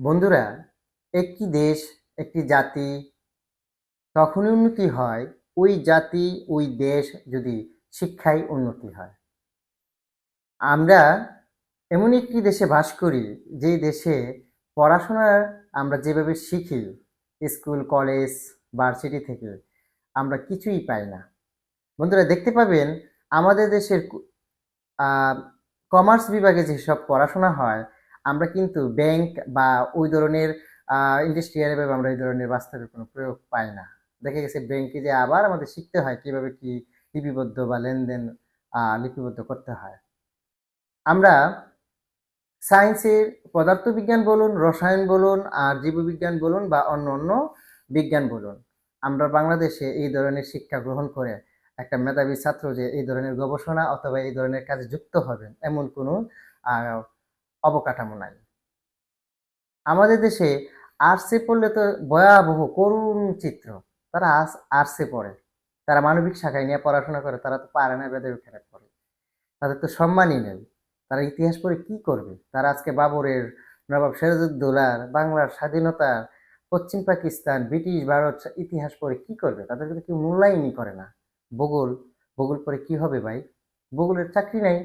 বন্ধুরা, একটি দেশ, একটি জাতি তখনই উন্নতি হয় ওই জাতি, ওই দেশ যদি শিক্ষায় উন্নতি হয়। আমরা এমন একটি দেশে বাস করি, যেই দেশে পড়াশোনা আমরা যেভাবে শিখি, স্কুল, কলেজ, ভার্সিটি থেকে আমরা কিছুই পাই না। বন্ধুরা, দেখতে পাবেন আমাদের দেশের কমার্স বিভাগে যেসব পড়াশোনা হয়, আমরা কিন্তু ব্যাংক বা ওই ধরনের ইন্ডাস্ট্রিয়াল ভাবে আমরা এই ধরনের বাস্তবে কোনো প্রয়োগ পাই না। দেখা গেছে ব্যাংকে যে আবার আমাদের শিখতে হয় কিভাবে কি লিপিবদ্ধ বা লেনদেন লিপিবদ্ধ করতে হয়। আমরা সায়েন্সের পদার্থবিজ্ঞান বলুন, রসায়ন বলুন, আর জীববিজ্ঞান বলুন বা অন্য অন্য বিজ্ঞান বলুন, আমরা বাংলাদেশে এই ধরনের শিক্ষা গ্রহণ করে একটা মেধাবী ছাত্র যে এই ধরনের গবেষণা অথবা এই ধরনের কাজে যুক্ত হবেন, এমন কোনো আহ, অবকাঠামো নাই। আমাদের দেশে আর্টসে পড়লে তো ভয়াবহ করুণ চিত্র। তারা আর্টসে পড়ে, তারা মানবিক শাখায় নিয়ে পড়াশোনা করে, তারা তো পারে না, বেদের খেলা করে, তাদের তো সম্মানই নেই। তারা ইতিহাস পড়ে কি করবে? তারা আজকে বাবরের, নবাব সিরাজউদ্দৌলার, বাংলার স্বাধীনতা, পশ্চিম পাকিস্তান, ব্রিটিশ ভারত ইতিহাস পড়ে কি করবে? তাদেরকে তো কেউ মূল্যায়নই করে না। ভূগোল ভূগোল পড়ে কি হবে ভাই? ভূগোলের চাকরি নাই।